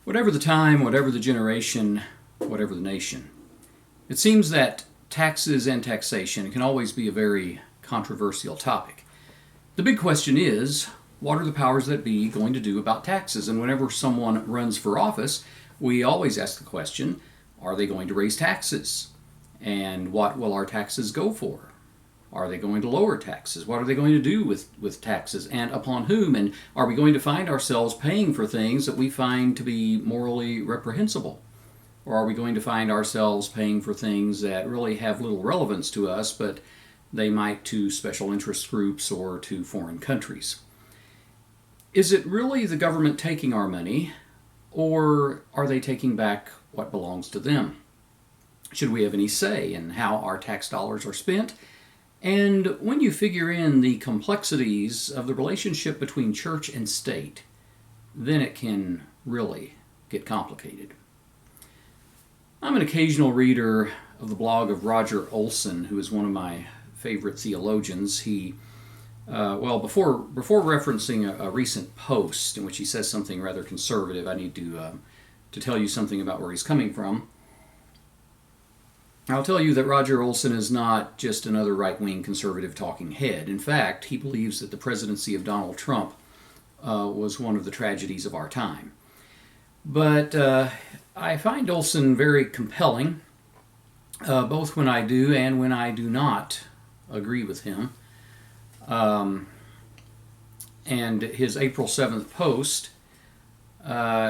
Whatever the time, whatever the generation, whatever the nation, it seems that taxes and taxation can always be a very controversial topic. The big question is, what are the powers that be going to do about taxes? And whenever someone runs for office, we always ask the question, are they going to raise taxes? And what will our taxes go for? Are they going to lower taxes? What are they going to do with taxes, and upon whom? And are we going to find ourselves paying for things that we find to be morally reprehensible? Or are we going to find ourselves paying for things that really have little relevance to us, but they might to special interest groups or to foreign countries? Is it really the government taking our money, or are they taking back what belongs to them? Should we have any say in how our tax dollars are spent? And when you figure in the complexities of the relationship between church and state, then it can really get complicated. I'm an occasional reader of the blog of Roger Olson, who is one of my favorite theologians. Before referencing a recent post in which he says something rather conservative, I need to tell you something about where he's coming from. I'll tell you that Roger Olson is not just another right-wing conservative talking head. In fact, he believes that the presidency of Donald Trump was one of the tragedies of our time. But I find Olson very compelling, both when I do and when I do not agree with him. And his April 7th post,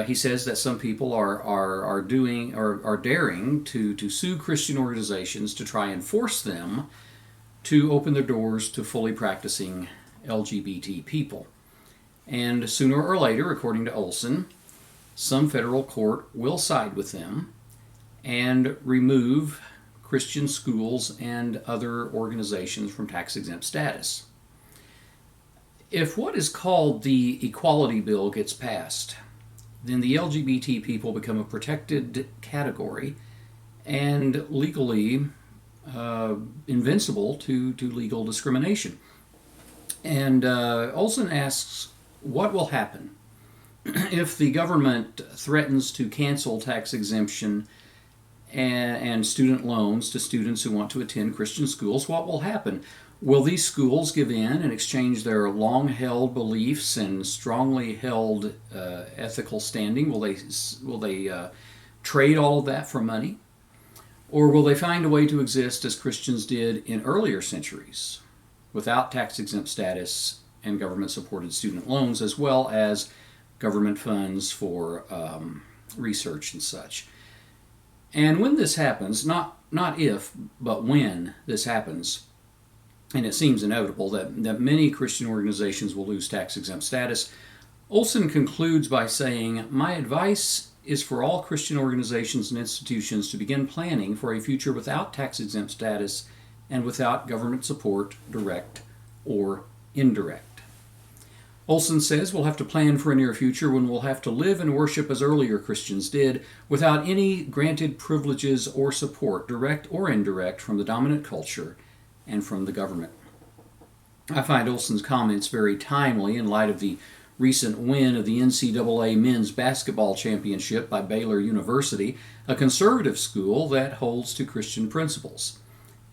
he says that some people are daring to sue Christian organizations to try and force them to open their doors to fully practicing LGBT people. And sooner or later, according to Olson, some federal court will side with them and remove Christian schools and other organizations from tax-exempt status. If what is called the Equality Bill gets passed, then the LGBT people become a protected category and legally invincible to legal discrimination. And Olson asks, what will happen if the government threatens to cancel tax exemption and student loans to students who want to attend Christian schools? What will happen? Will these schools give in and exchange their long-held beliefs and strongly held ethical standing? Will they trade all of that for money? Or will they find a way to exist as Christians did in earlier centuries, without tax-exempt status and government-supported student loans, as well as government funds for research and such? And when this happens, not if, but when this happens, and it seems inevitable that many Christian organizations will lose tax-exempt status, Olson concludes by saying, "My advice is for all Christian organizations and institutions to begin planning for a future without tax-exempt status and without government support, direct or indirect." Olson says we'll have to plan for a near future when we'll have to live and worship as earlier Christians did, without any granted privileges or support, direct or indirect, from the dominant culture and from the government. I find Olson's comments very timely in light of the recent win of the NCAA men's basketball championship by Baylor University, a conservative school that holds to Christian principles.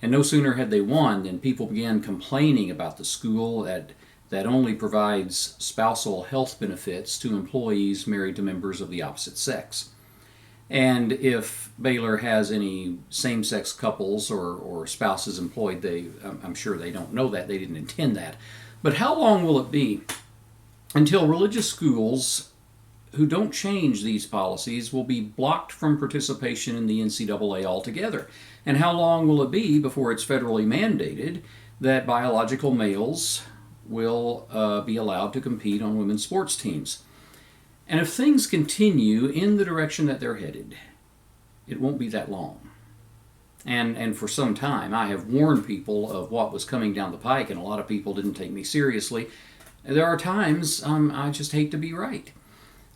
And no sooner had they won than people began complaining about the school that only provides spousal health benefits to employees married to members of the opposite sex. And if Baylor has any same-sex couples or spouses employed, I'm sure they don't know that. They didn't intend that. But how long will it be until religious schools who don't change these policies will be blocked from participation in the NCAA altogether? And how long will it be before it's federally mandated that biological males will be allowed to compete on women's sports teams? And if things continue in the direction that they're headed, it won't be that long. And for some time, I have warned people of what was coming down the pike, and a lot of people didn't take me seriously. There are times I just hate to be right.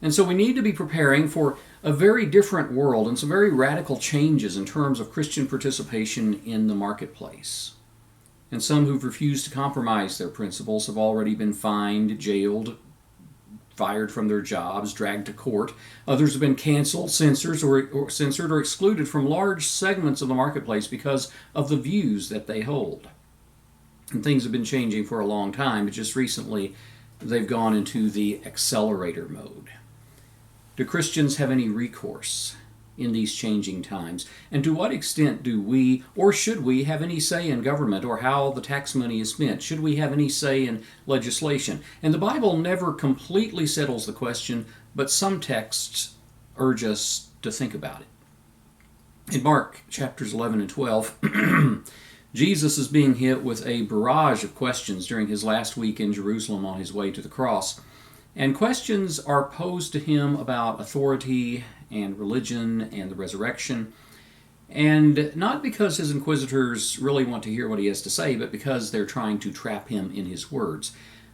And so we need to be preparing for a very different world and some very radical changes in terms of Christian participation in the marketplace. And some who've refused to compromise their principles have already been fined, jailed, fired from their jobs, dragged to court. Others have been canceled, censored, or excluded from large segments of the marketplace because of the views that they hold. And things have been changing for a long time, but just recently they've gone into the accelerator mode. Do Christians have any recourse in these changing times? And to what extent do we, or should we, have any say in government or how the tax money is spent? Should we have any say in legislation? And the Bible never completely settles the question, but some texts urge us to think about it. In Mark chapters 11 and 12, Jesus is being hit with a barrage of questions during his last week in Jerusalem on his way to the cross. And questions are posed to him about authority and religion and the resurrection. And not because his inquisitors really want to hear what he has to say, but because they're trying to trap him in his words.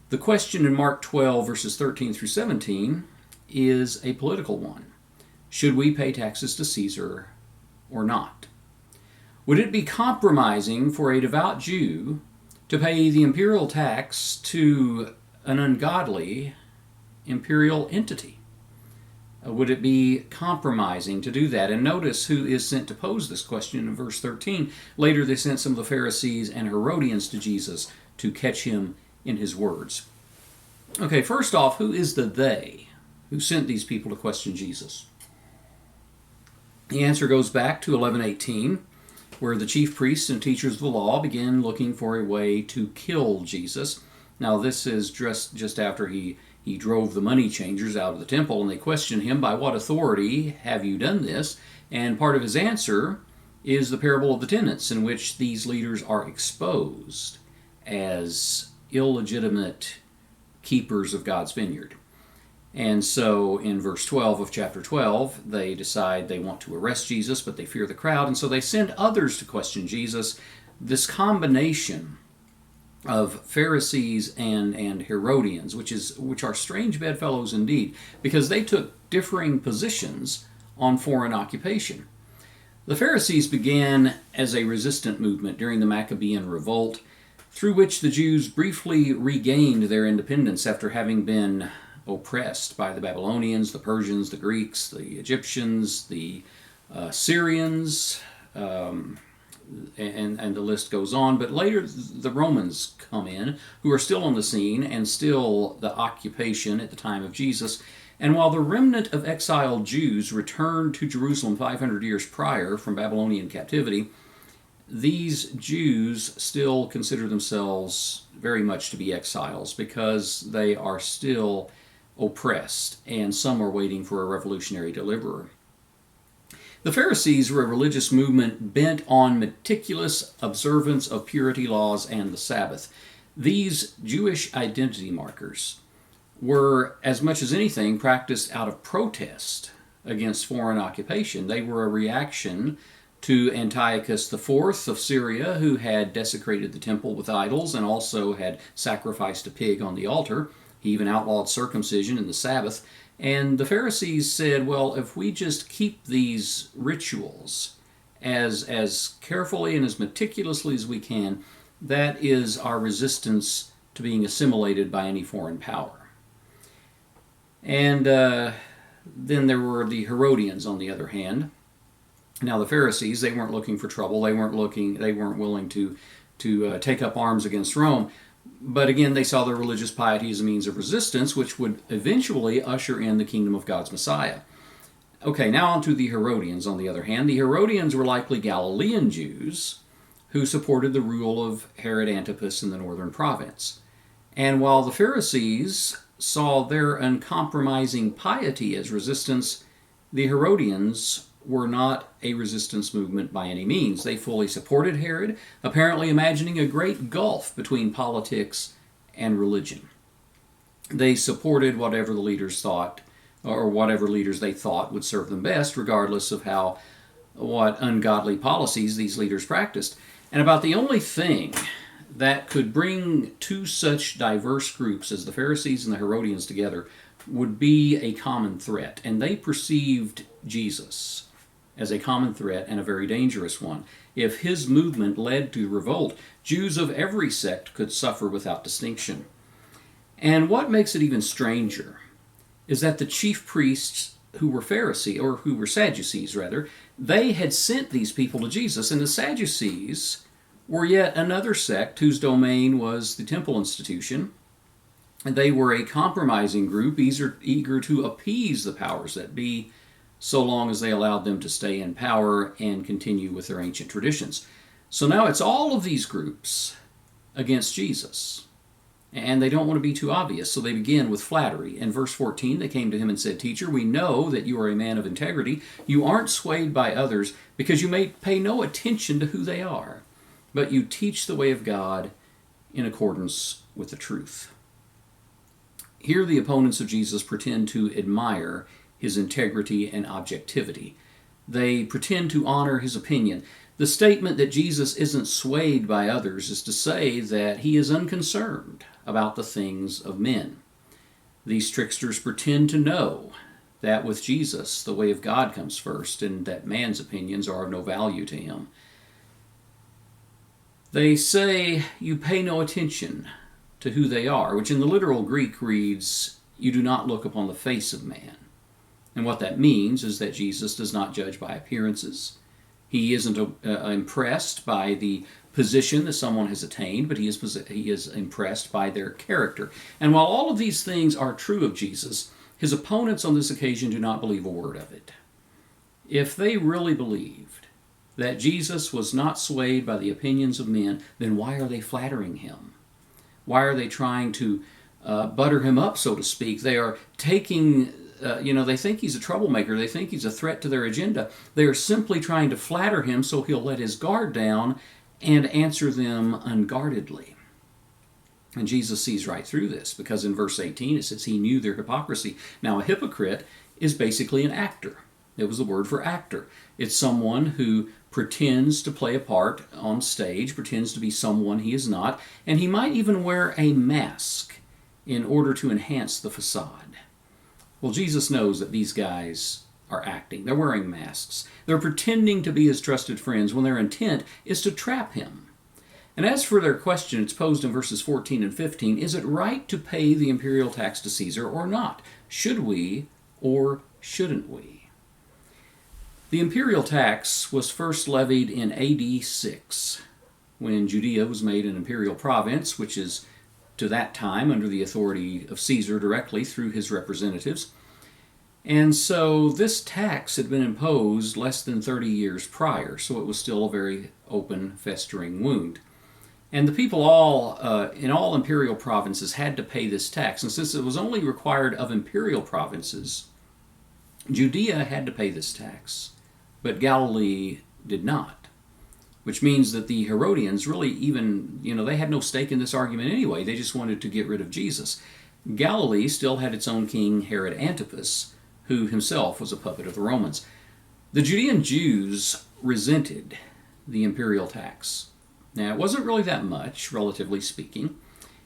The question in Mark 12, verses 13 through 17, is a political one. Should we pay taxes to Caesar or not? Would it be compromising for a devout Jew to pay the imperial tax to an ungodly imperial entity? Would it be compromising to do that? And notice who is sent to pose this question in verse 13. Later they sent some of the Pharisees and Herodians to Jesus to catch him in his words. Okay, first off, who is the they who sent these people to question Jesus? The answer goes back to 11:18, where the chief priests and teachers of the law began looking for a way to kill Jesus. Now this is just after he drove the money changers out of the temple, and they questioned him, by what authority have you done this? And part of his answer is the parable of the tenants, in which these leaders are exposed as illegitimate keepers of God's vineyard. And so in verse 12 of chapter 12, they decide they want to arrest Jesus, but they fear the crowd, and so they send others to question Jesus. This combination of Pharisees and Herodians, which are strange bedfellows indeed, because they took differing positions on foreign occupation. The Pharisees began as a resistant movement during the Maccabean revolt, through which the Jews briefly regained their independence after having been oppressed by the Babylonians, the Persians, the Greeks, the Egyptians, the Syrians, and the list goes on. But later the Romans come in, who are still on the scene and still the occupation at the time of Jesus. And while the remnant of exiled Jews returned to Jerusalem 500 years prior from Babylonian captivity, these Jews still consider themselves very much to be exiles because they are still oppressed, and some are waiting for a revolutionary deliverer. The Pharisees were a religious movement bent on meticulous observance of purity laws and the Sabbath. These Jewish identity markers were, as much as anything, practiced out of protest against foreign occupation. They were a reaction to Antiochus IV of Syria, who had desecrated the temple with idols and also had sacrificed a pig on the altar. He even outlawed circumcision and the Sabbath. And the Pharisees said, well, if we just keep these rituals as carefully and as meticulously as we can, that is our resistance to being assimilated by any foreign power. And then there were the Herodians, on the other hand. Now the Pharisees, they weren't looking for trouble. They weren't willing to take up arms against Rome. But again, they saw their religious piety as a means of resistance, which would eventually usher in the kingdom of God's Messiah. Okay, now on to the Herodians, on the other hand. The Herodians were likely Galilean Jews who supported the rule of Herod Antipas in the northern province. And while the Pharisees saw their uncompromising piety as resistance, the Herodians were not a resistance movement by any means. They fully supported Herod, apparently imagining a great gulf between politics and religion. They supported whatever the leaders thought, or whatever leaders they thought would serve them best, regardless of what ungodly policies these leaders practiced. And about the only thing that could bring two such diverse groups as the Pharisees and the Herodians together would be a common threat. And they perceived Jesus as a common threat and a very dangerous one. If his movement led to revolt, Jews of every sect could suffer without distinction. And what makes it even stranger is that the chief priests who were Sadducees rather, they had sent these people to Jesus, and the Sadducees were yet another sect whose domain was the temple institution. And they were a compromising group, eager to appease the powers that be, so long as they allowed them to stay in power and continue with their ancient traditions. So now it's all of these groups against Jesus. And they don't want to be too obvious, so they begin with flattery. In verse 14, they came to him and said, "Teacher, we know that you are a man of integrity. You aren't swayed by others because you may pay no attention to who they are, but you teach the way of God in accordance with the truth." Here the opponents of Jesus pretend to admire his integrity and objectivity. They pretend to honor his opinion. The statement that Jesus isn't swayed by others is to say that he is unconcerned about the things of men. These tricksters pretend to know that with Jesus, the way of God comes first, and that man's opinions are of no value to him. They say you pay no attention to who they are, which in the literal Greek reads, "You do not look upon the face of man." And what that means is that Jesus does not judge by appearances. He isn't impressed by the position that someone has attained, but he is impressed by their character. And while all of these things are true of Jesus, his opponents on this occasion do not believe a word of it. If they really believed that Jesus was not swayed by the opinions of men, then why are they flattering him? Why are they trying to butter him up, so to speak? They are taking, they think he's a troublemaker. They think he's a threat to their agenda. They are simply trying to flatter him so he'll let his guard down and answer them unguardedly. And Jesus sees right through this, because in verse 18 it says he knew their hypocrisy. Now, a hypocrite is basically an actor. It was the word for actor. It's someone who pretends to play a part on stage, pretends to be someone he is not, and he might even wear a mask in order to enhance the facade. Well, Jesus knows that these guys are acting. They're wearing masks. They're pretending to be his trusted friends when their intent is to trap him. And as for their question, it's posed in verses 14 and 15, is it right to pay the imperial tax to Caesar or not? Should we or shouldn't we? The imperial tax was first levied in AD 6, when Judea was made an imperial province, which is to that time under the authority of Caesar directly through his representatives. And so this tax had been imposed less than 30 years prior, so it was still a very open, festering wound. And the people in all imperial provinces had to pay this tax. And since it was only required of imperial provinces, Judea had to pay this tax, but Galilee did not. Which means that the Herodians really they had no stake in this argument anyway. They just wanted to get rid of Jesus. Galilee still had its own king, Herod Antipas, who himself was a puppet of the Romans. The Judean Jews resented the imperial tax. Now, it wasn't really that much, relatively speaking.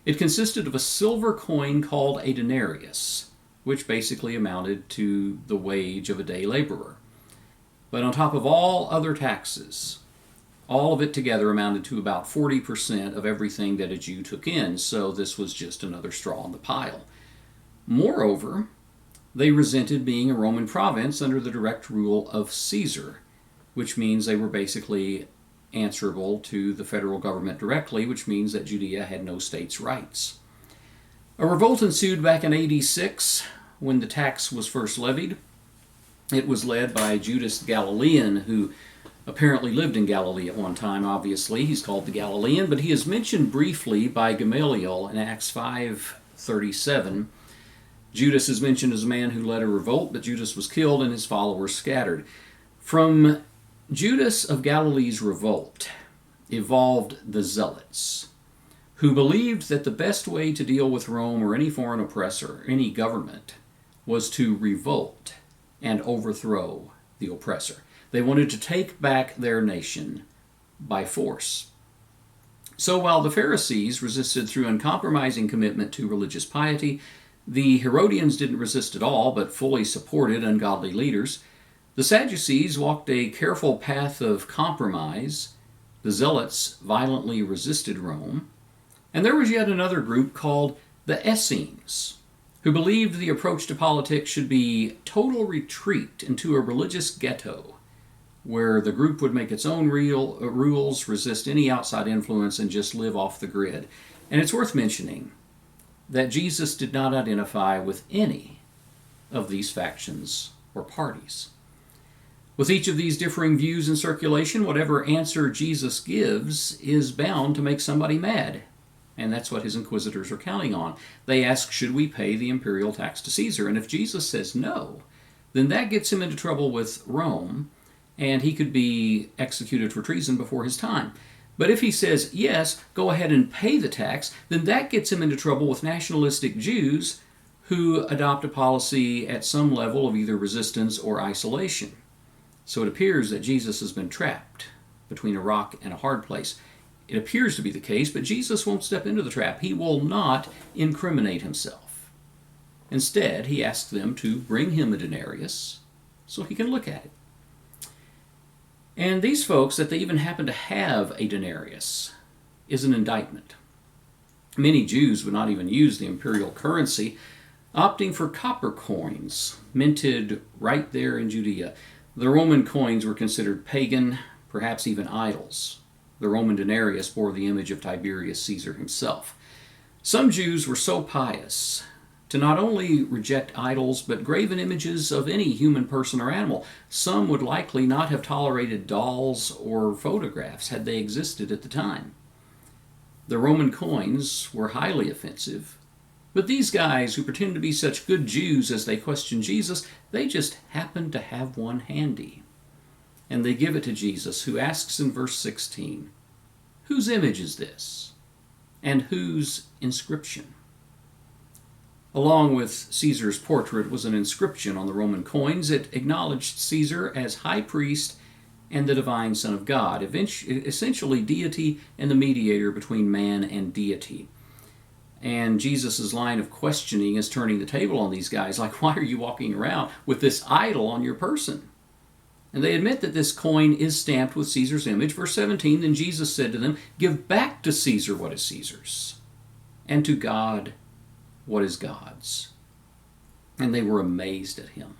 It consisted of a silver coin called a denarius, which basically amounted to the wage of a day laborer. But on top of all other taxes, all of it together amounted to about 40% of everything that a Jew took in, so this was just another straw in the pile. Moreover, they resented being a Roman province under the direct rule of Caesar, which means they were basically answerable to the federal government directly, which means that Judea had no states' rights. A revolt ensued back in AD 6 when the tax was first levied. It was led by Judas the Galilean, who apparently lived in Galilee at one time, obviously. He's called the Galilean, but he is mentioned briefly by Gamaliel in Acts 5:37. Judas is mentioned as a man who led a revolt, but Judas was killed and his followers scattered. From Judas of Galilee's revolt evolved the Zealots, who believed that the best way to deal with Rome or any foreign oppressor, any government, was to revolt and overthrow the oppressor. They wanted to take back their nation by force. So while the Pharisees resisted through uncompromising commitment to religious piety, the Herodians didn't resist at all, but fully supported ungodly leaders. The Sadducees walked a careful path of compromise. The Zealots violently resisted Rome. And there was yet another group called the Essenes, who believed the approach to politics should be total retreat into a religious ghetto, where the group would make its own rules, resist any outside influence, and just live off the grid. And it's worth mentioning that Jesus did not identify with any of these factions or parties. With each of these differing views in circulation, whatever answer Jesus gives is bound to make somebody mad. And that's what his inquisitors are counting on. They ask, should we pay the imperial tax to Caesar? And if Jesus says no, then that gets him into trouble with Rome, and he could be executed for treason before his time. But if he says, yes, go ahead and pay the tax, then that gets him into trouble with nationalistic Jews who adopt a policy at some level of either resistance or isolation. So it appears that Jesus has been trapped between a rock and a hard place. It appears to be the case, but Jesus won't step into the trap. He will not incriminate himself. Instead, he asks them to bring him a denarius so he can look at it. And these folks, that they even happen to have a denarius, is an indictment. Many Jews would not even use the imperial currency, opting for copper coins, minted right there in Judea. The Roman coins were considered pagan, perhaps even idols. The Roman denarius bore the image of Tiberius Caesar himself. Some Jews were so pious to not only reject idols, but graven images of any human person or animal. Some would likely not have tolerated dolls or photographs had they existed at the time. The Roman coins were highly offensive, but these guys who pretend to be such good Jews as they question Jesus, they just happen to have one handy. And they give it to Jesus, who asks in verse 16, whose image is this? And whose inscription? Along with Caesar's portrait was an inscription on the Roman coins. It acknowledged Caesar as high priest and the divine Son of God, essentially deity and the mediator between man and deity. And Jesus' line of questioning is turning the table on these guys, like, why are you walking around with this idol on your person? And they admit that this coin is stamped with Caesar's image. Verse 17, then Jesus said to them, give back to Caesar what is Caesar's, and to God what is God's. And they were amazed at him.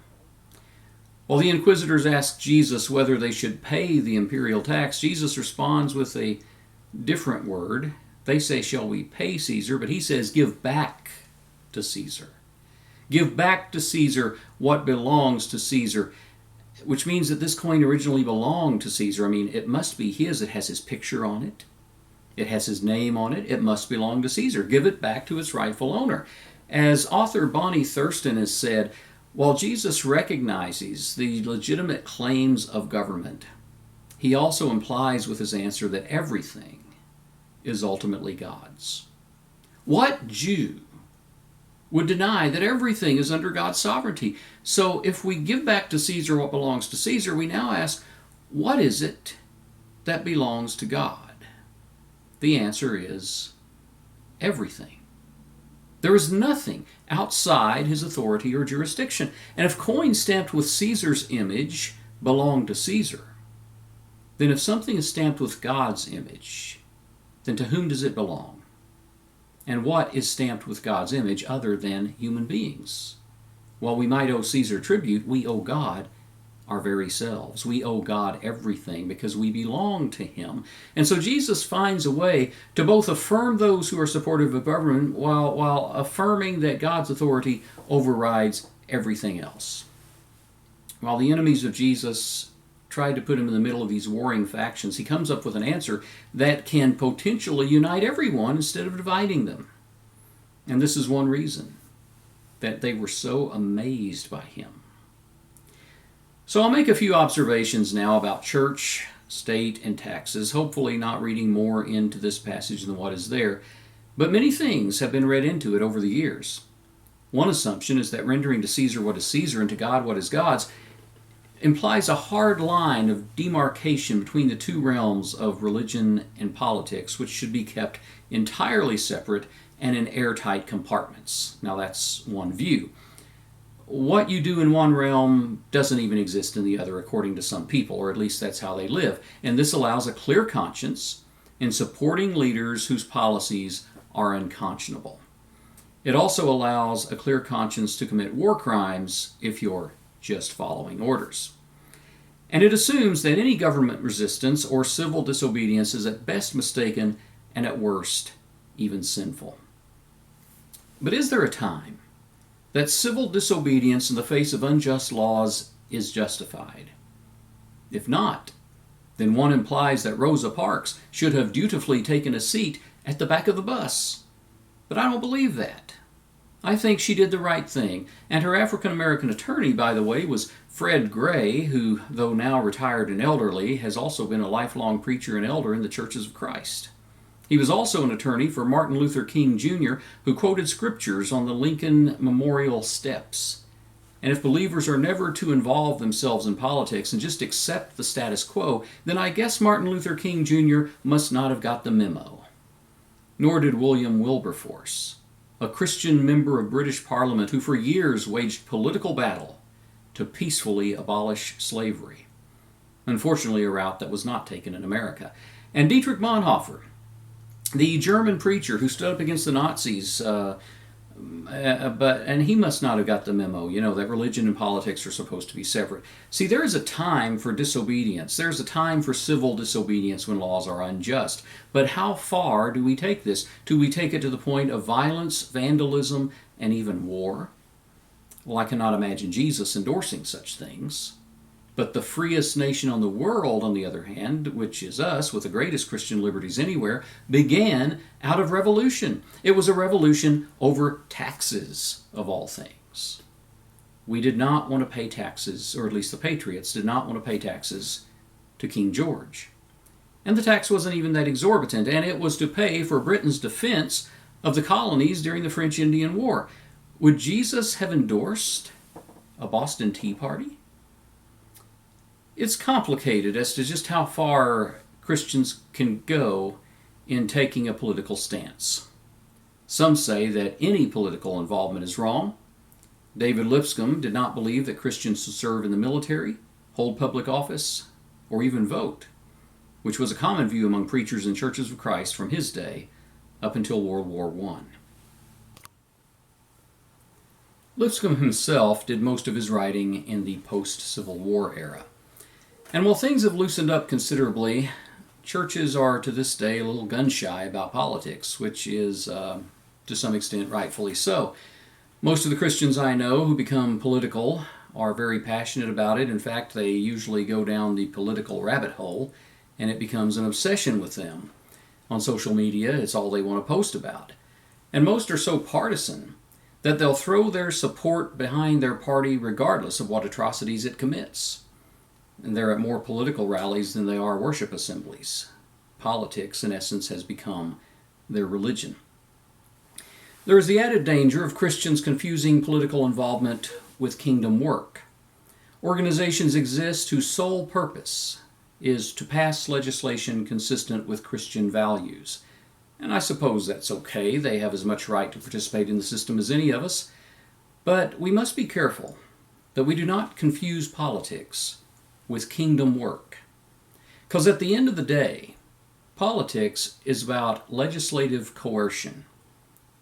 While the inquisitors asked Jesus whether they should pay the imperial tax, Jesus responds with a different word. They say, shall we pay Caesar? But he says, give back to Caesar. Give back to Caesar what belongs to Caesar, which means that this coin originally belonged to Caesar. I mean, it must be his. It has his picture on it. It has his name on it. It must belong to Caesar. Give it back to its rightful owner. As author Bonnie Thurston has said, while Jesus recognizes the legitimate claims of government, he also implies with his answer that everything is ultimately God's. What Jew would deny that everything is under God's sovereignty? So if we give back to Caesar what belongs to Caesar, we now ask, what is it that belongs to God? The answer is everything. There is nothing outside his authority or jurisdiction. And if coins stamped with Caesar's image belong to Caesar, then if something is stamped with God's image, then to whom does it belong? And what is stamped with God's image other than human beings? While we might owe Caesar tribute, we owe God our very selves. We owe God everything because we belong to him. And so Jesus finds a way to both affirm those who are supportive of government while affirming that God's authority overrides everything else. While the enemies of Jesus tried to put him in the middle of these warring factions, he comes up with an answer that can potentially unite everyone instead of dividing them. And this is one reason that they were so amazed by him. So I'll make a few observations now about church, state, and taxes, hopefully not reading more into this passage than what is there. But many things have been read into it over the years. One assumption is that rendering to Caesar what is Caesar and to God what is God's implies a hard line of demarcation between the two realms of religion and politics, which should be kept entirely separate and in airtight compartments. Now that's one view. What you do in one realm doesn't even exist in the other, according to some people, or at least that's how they live. And this allows a clear conscience in supporting leaders whose policies are unconscionable. It also allows a clear conscience to commit war crimes if you're just following orders. And it assumes that any government resistance or civil disobedience is at best mistaken and at worst even sinful. But is there a time that civil disobedience in the face of unjust laws is justified? If not, then one implies that Rosa Parks should have dutifully taken a seat at the back of the bus. But I don't believe that. I think she did the right thing, and her African-American attorney, by the way, was Fred Gray, who, though now retired and elderly, has also been a lifelong preacher and elder in the Churches of Christ. He was also an attorney for Martin Luther King Jr., who quoted scriptures on the Lincoln Memorial steps. And if believers are never to involve themselves in politics and just accept the status quo, then I guess Martin Luther King Jr. must not have got the memo. Nor did William Wilberforce, a Christian member of British Parliament who for years waged political battle to peacefully abolish slavery. Unfortunately, a route that was not taken in America. And Dietrich Bonhoeffer, the German preacher who stood up against the Nazis, and he must not have got the memo, that religion and politics are supposed to be separate. See, there is a time for disobedience. There's a time for civil disobedience when laws are unjust. But how far do we take this? Do we take it to the point of violence, vandalism, and even war? Well, I cannot imagine Jesus endorsing such things. But the freest nation on the world, on the other hand, which is us, with the greatest Christian liberties anywhere, began out of revolution. It was a revolution over taxes, of all things. We did not want to pay taxes, or at least the Patriots did not want to pay taxes to King George. And the tax wasn't even that exorbitant, and it was to pay for Britain's defense of the colonies during the French Indian War. Would Jesus have endorsed a Boston Tea Party? It's complicated as to just how far Christians can go in taking a political stance. Some say that any political involvement is wrong. David Lipscomb did not believe that Christians should serve in the military, hold public office, or even vote, which was a common view among preachers in Churches of Christ from his day up until World War I. Lipscomb himself did most of his writing in the post-Civil War era. And while things have loosened up considerably, churches are to this day a little gun-shy about politics, which is, to some extent, rightfully so. Most of the Christians I know who become political are very passionate about it. In fact, they usually go down the political rabbit hole, and it becomes an obsession with them. On social media, it's all they want to post about. And most are so partisan that they'll throw their support behind their party regardless of what atrocities it commits. And they're at more political rallies than they are worship assemblies. Politics, in essence, has become their religion. There is the added danger of Christians confusing political involvement with kingdom work. Organizations exist whose sole purpose is to pass legislation consistent with Christian values. And I suppose that's okay. They have as much right to participate in the system as any of us. But we must be careful that we do not confuse politics with kingdom work. Because at the end of the day, politics is about legislative coercion,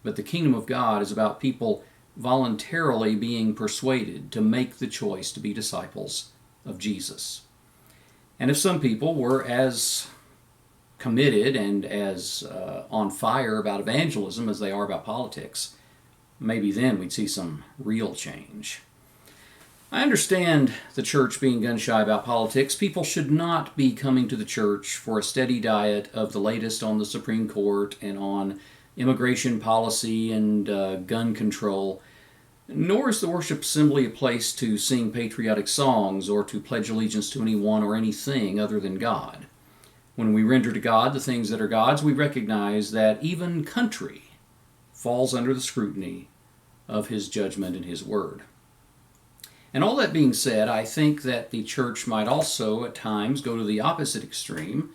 but the kingdom of God is about people voluntarily being persuaded to make the choice to be disciples of Jesus. And if some people were as committed and as on fire about evangelism as they are about politics, maybe then we'd see some real change. I understand the church being gun-shy about politics. People should not be coming to the church for a steady diet of the latest on the Supreme Court and on immigration policy and gun control. Nor is the worship assembly a place to sing patriotic songs or to pledge allegiance to anyone or anything other than God. When we render to God the things that are God's, we recognize that even country falls under the scrutiny of His judgment and His word. And all that being said, I think that the church might also at times go to the opposite extreme,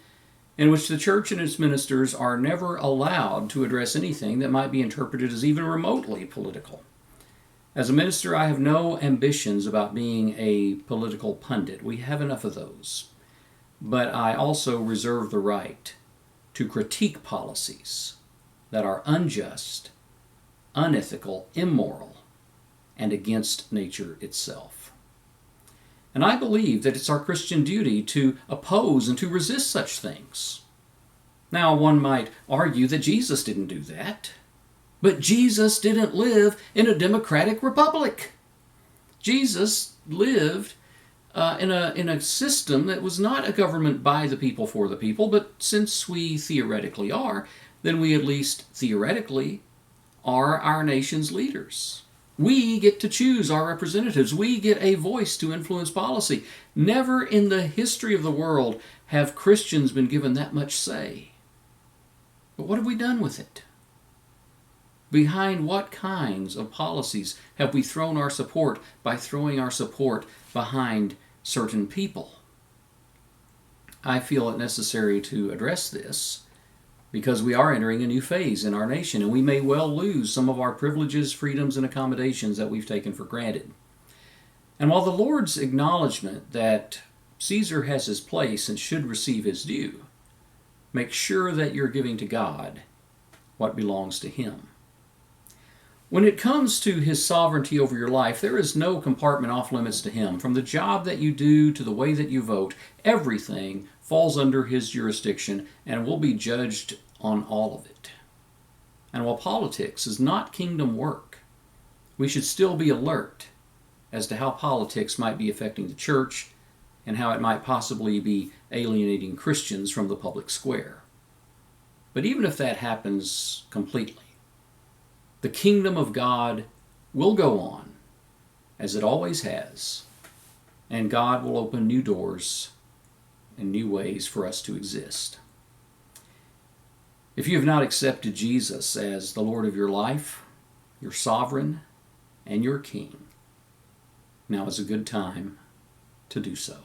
in which the church and its ministers are never allowed to address anything that might be interpreted as even remotely political. As a minister, I have no ambitions about being a political pundit. We have enough of those. But I also reserve the right to critique policies that are unjust unethical, immoral, and against nature itself. And I believe that it's our Christian duty to oppose and to resist such things. Now, one might argue that Jesus didn't do that, but Jesus didn't live in a democratic republic. Jesus lived in a system that was not a government by the people for the people, but since we theoretically are, then we at least theoretically are our nation's leaders. We get to choose our representatives. We get a voice to influence policy. Never in the history of the world have Christians been given that much say. But what have we done with it? Behind what kinds of policies have we thrown our support by throwing our support behind certain people? I feel it necessary to address this because we are entering a new phase in our nation, and we may well lose some of our privileges, freedoms, and accommodations that we've taken for granted. And while the Lord's acknowledgement that Caesar has his place and should receive his due, make sure that you're giving to God what belongs to him. When it comes to his sovereignty over your life, there is no compartment off limits to him. From the job that you do to the way that you vote, everything falls under his jurisdiction and will be judged on all of it. And while politics is not kingdom work, we should still be alert as to how politics might be affecting the church and how it might possibly be alienating Christians from the public square. But even if that happens completely, the kingdom of God will go on, as it always has, and God will open new doors and new ways for us to exist. If you have not accepted Jesus as the Lord of your life, your sovereign, and your King, now is a good time to do so.